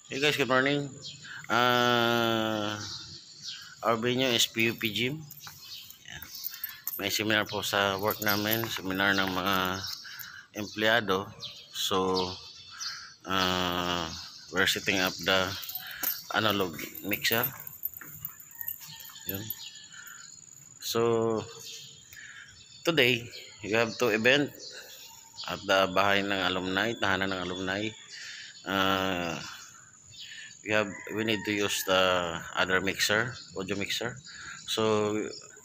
Hey guys, good morning. Our venue is PUP Gym. May seminar po sa work namin, seminar ng mga empleyado. So, we're setting up the analog mixer. Yun. So, today, we have two event at the bahay ng alumni, tahanan ng alumni. We need to use the other mixer, audio mixer. So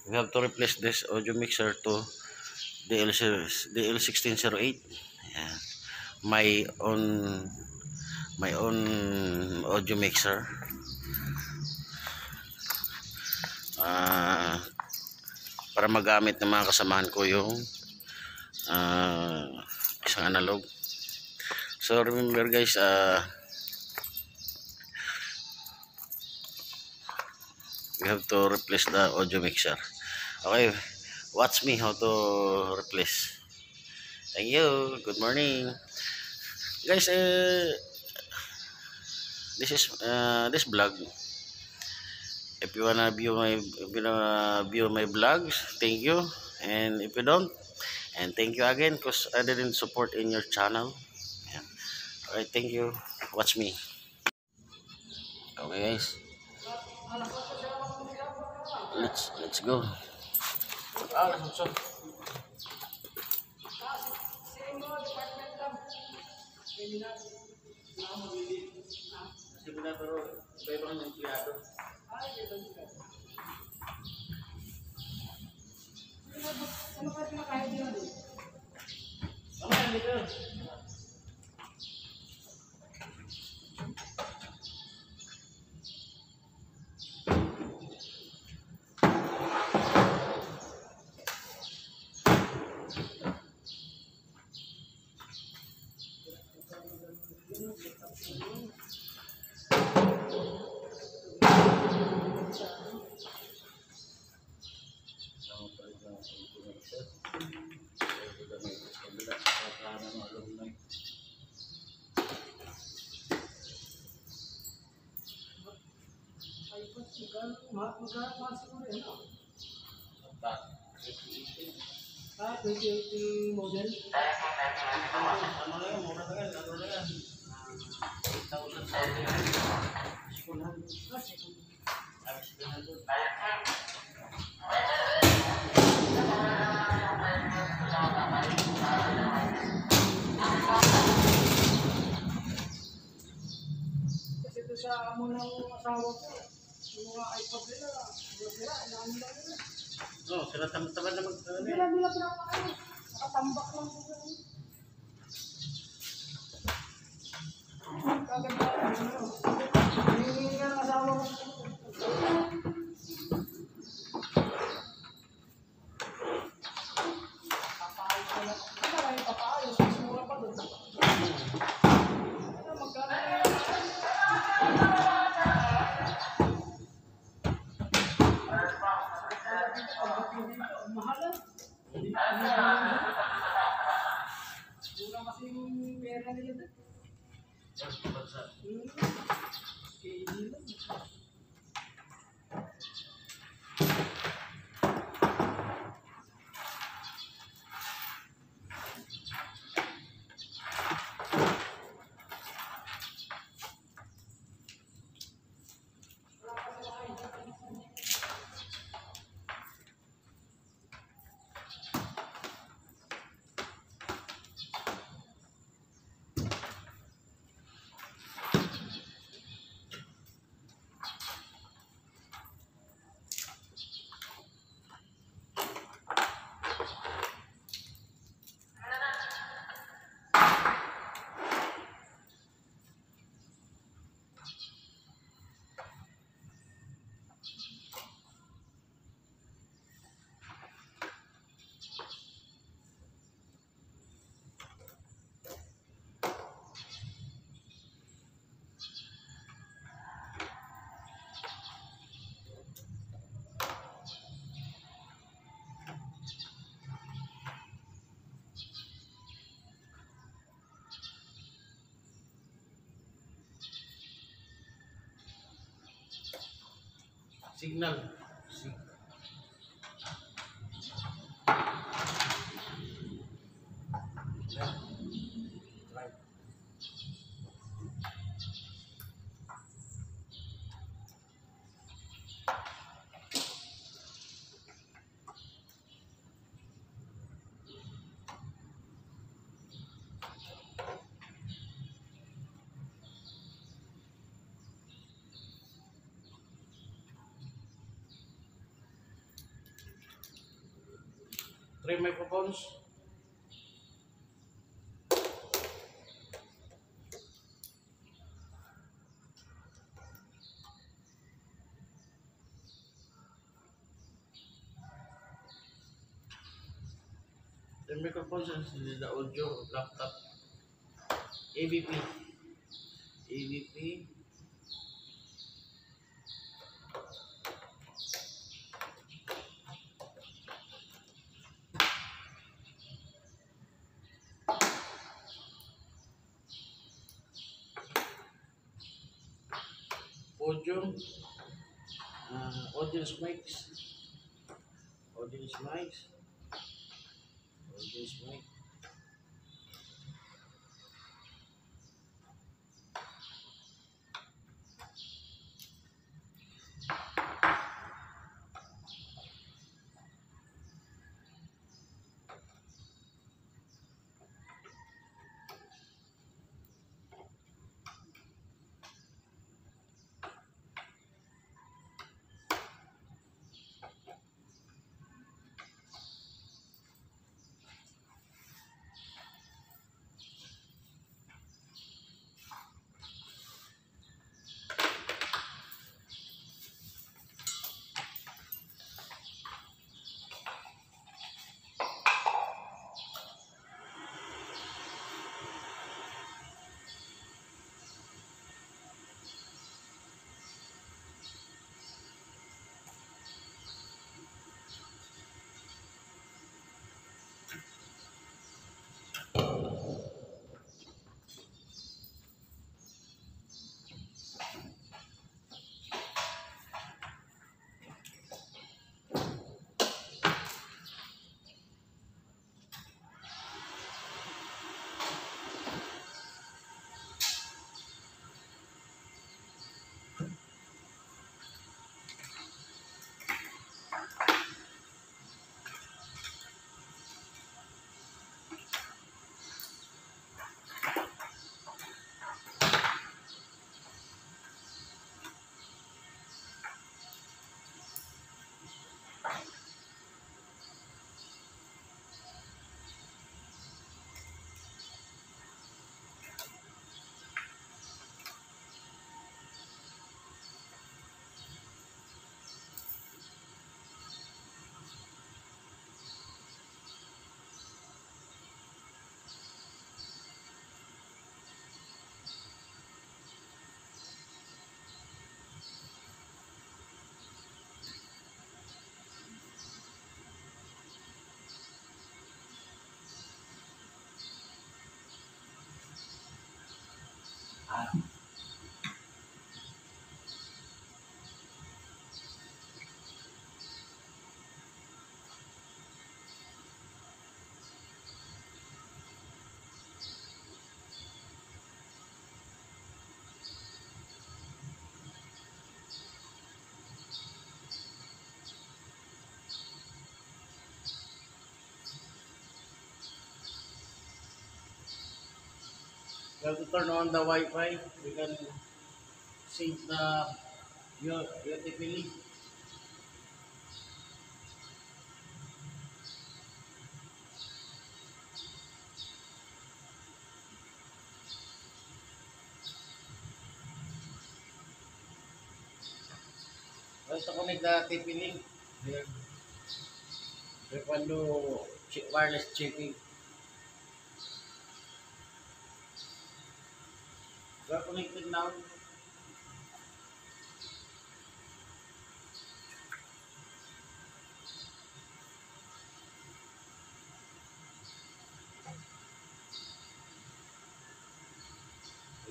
we have to replace this audio mixer to DL1608. Yeah. My own audio mixer. Para magamit ng mga kasamahan ko yung isang analog. So remember guys, we have to replace the audio mixer. Okay, watch me how to replace. Thank you. Good morning, guys. This vlog. If you wanna view my vlogs, thank you. And if you don't, and thank you again because I didn't support in your channel. Yeah. Alright, thank you. Watch me. Okay, guys. Let's go. Ah, 2018 model. Kasi ito sa amo ng asawa ko, yung mga iPod nila, sila, inaano lang nila. Oh, sila tamad na Nila pinapakain. Nakatambak lang po ganun. Kaganda, ano. Hinihingi nga ng asawa ko. Papaayos ka lang. Ano na yung papaayos? Mas mura pa doon. Ano, magkano na yan? Pagdating dito, ang mahal ah. Mura kasi yung pera nila doon. KD lang. Signal. Right. Three microphones. Three microphones and the audio laptop. AVP. AVP. Podium. Audience mics. Audience mics. Audience mic. You have to turn on the Wi-Fi. We can sync the your TP-Link. We have to connect the TP-Link. We can do wireless checking. We are connected now.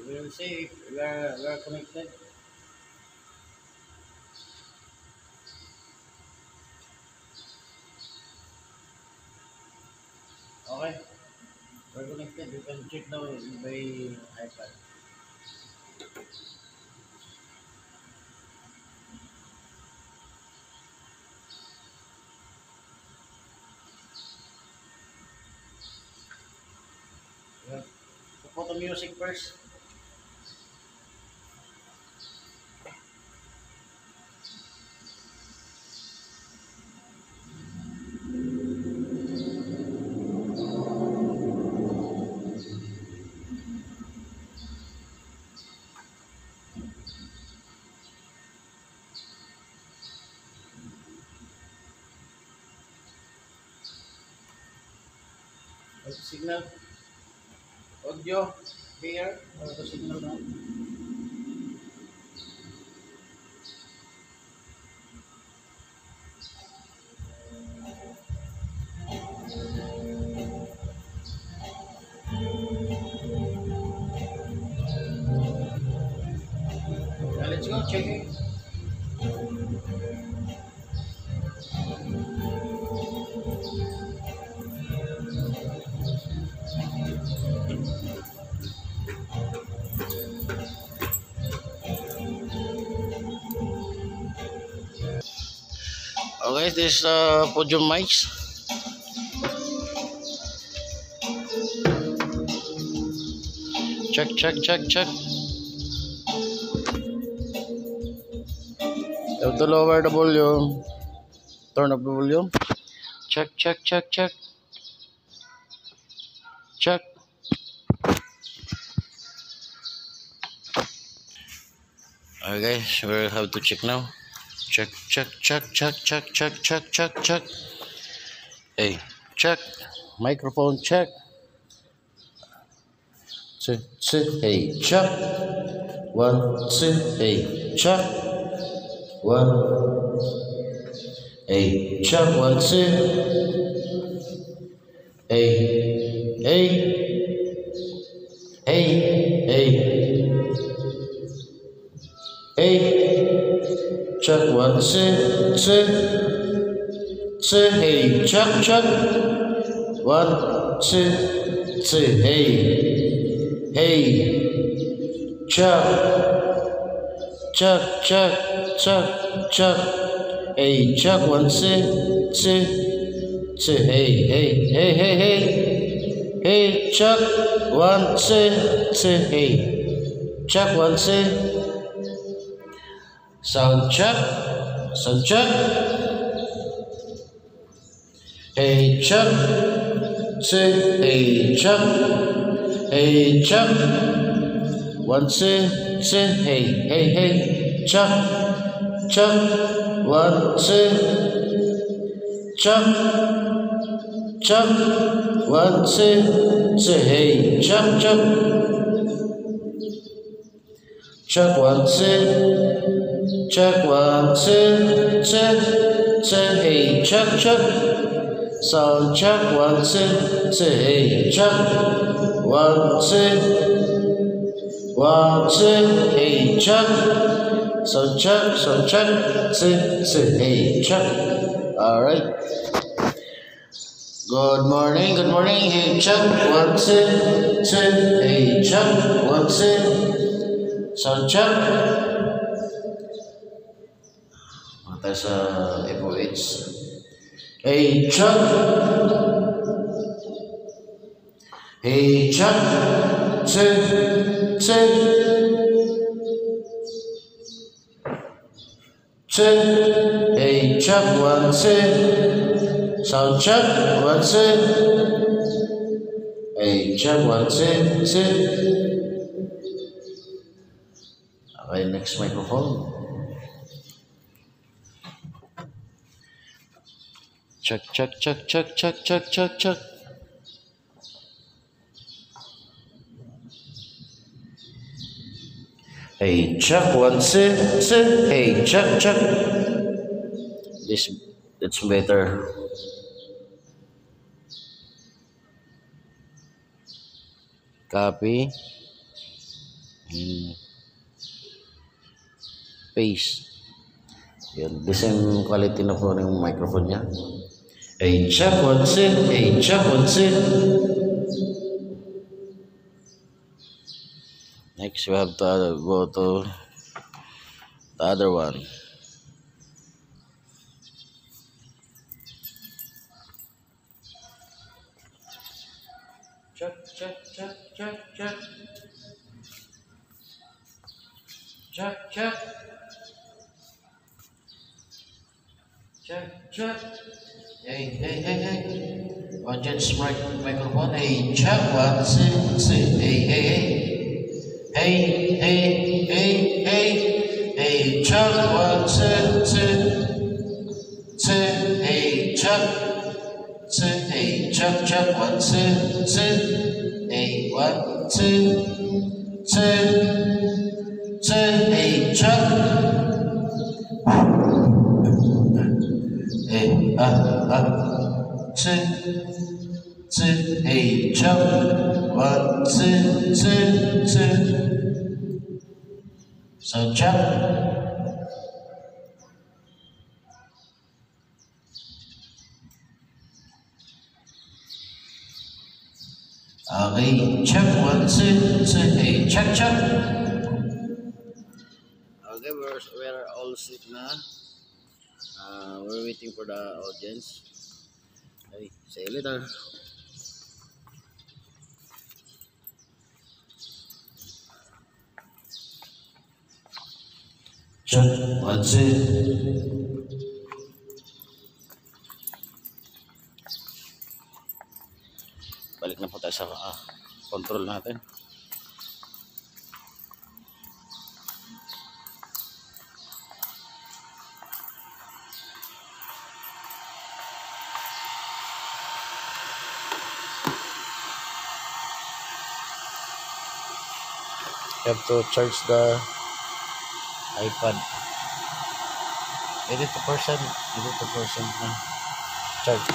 We will see if we are connected. Okay. We're connected. You can check now by iPad. Yeah. Put the music first. What's the signal? Audio here. What's the signal now? Let's go. Check it. Okay, this podium mics. Check, check, check, check. You have to lower the volume. Turn up the volume. Check, check, check, check. Check. Okay, so we'll have to check now. Check, check, check, check, check, check, check, check, check. Hey, check. Microphone check. Check, check. Hey, check. 1, 2. Hey, check. 1. Hey, check. 1, 2. Hey, hey, hey, hey, hey. Check 1, 2, 2, 2. Hey, check, check. 1, 2, 2. Hey, hey. Check, check, check, check, check. Hey, check 1, 2, 2, 2. Hey, hey, hey, hey, hey. Hey, check 1, 2, 2. Hey, check 1, 2. Sound check. Sound check. Hey, check. 2. Hey, check. Hey, check. 1, 2, 2. Hey, hey, hey. Check. Check. 1, 2. Check. Check. 1, 2, 2. Hey, check, check. Check 1, 2. Check 1, 2, 2, 2. Hey, check, check. Sound check 1, 2, 2. Hey, check 1, 2, 1, 2. Hey, check. Sound check, 2, 2. Hey, check. All right. Good morning, good morning. Hey, check 1, 2, 2. Hey, check 1, 2. Sound check. Mata sa FOH. Hey, check. Hey, check. 2, 2. 2. Hey, check 1, 2. Sound check 1, 2. Hey, check 1, 2, 2. Okay, next microphone. Check, check, check, check, check, check, check, check. Hey, check 1, 2, 2. Hey, check, check. That's better. Copy. And paste. Yan. The same quality na po ng microphone niya. Hey, check what's it. Hey, check what's it. Next, we have to go to the other one. Check, check, check, check, check. Check, check. Check, check. Hey, hey, hey, hey. Audience microphone. Hey, check one, two, two. Hey, hey, hey. Hey, hey, hey, hey. Hey, check one, two, two. Two. Hey, check. Two. Hey, check, check. One, two, two. Hey, one, two, two. Two. Hey, check. Hey, two, hey, jump, one, two, two, two. So jump. Okay, check, one, two, two, hey, check, check. Okay, we're all set na. We're waiting for the audience. Hey, say later. Check, one, two. Balik na po tayo sa control natin. You have to charge the iPad. Edit to person na charge.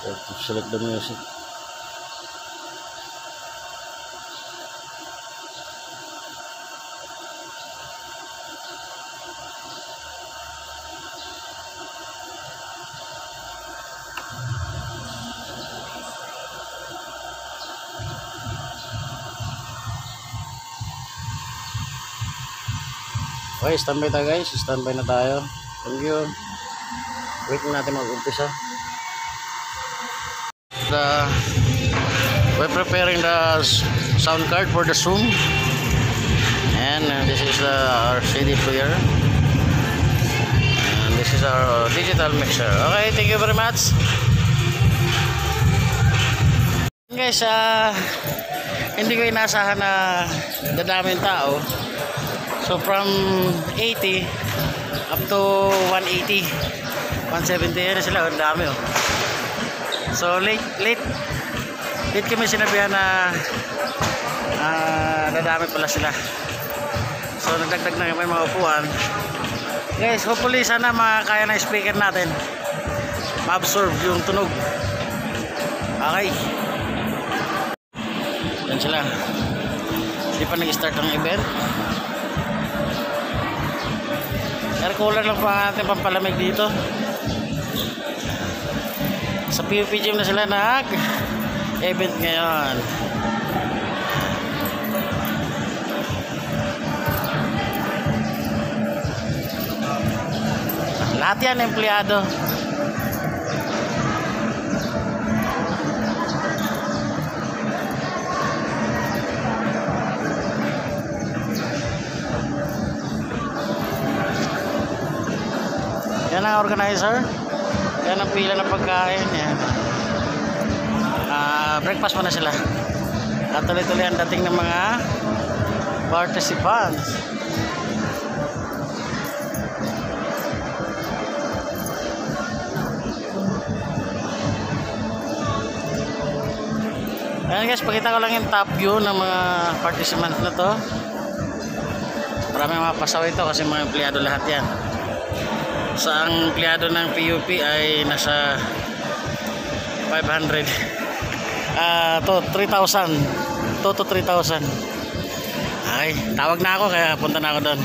You have to select the music. Okay, standby tayo guys. Standby na tayo. Thank you. Wait natin mag-umpisa. We're preparing the sound card for the Zoom. And this is our CD player. And this is our digital mixer. Okay, thank you very much. Guys, hindi ko inasahan na dadaming tao. So from 80 up to 180, 170 na sila, ang dami oh. So late kami sinabihan na dadami pala sila. So nagdagdag na kami mga upuan. Guys, hopefully sana makakaya na speaker natin ma-absorb yung tunog. Okay. Yan sila. Hindi pa nag-start ang event. Air cooler lang pa natin pampalamig dito. Sa PUP gym na sila nag-event ngayon. Lahat yan, empleyado. Yan ang organizer. Yan ang pila ng pagkain. Yan. Breakfast muna sila. At tuloy-tuloy ang dating ng mga participants. Ayan guys, pakita ko lang yung top view ng mga participants na to. Maraming mapasaw ito kasi mga empleyado lahat yan. So ang empleyado ng PUP ay nasa 500 to 3,000 to 3,000. Ay, tawag na ako kaya punta na ako doon.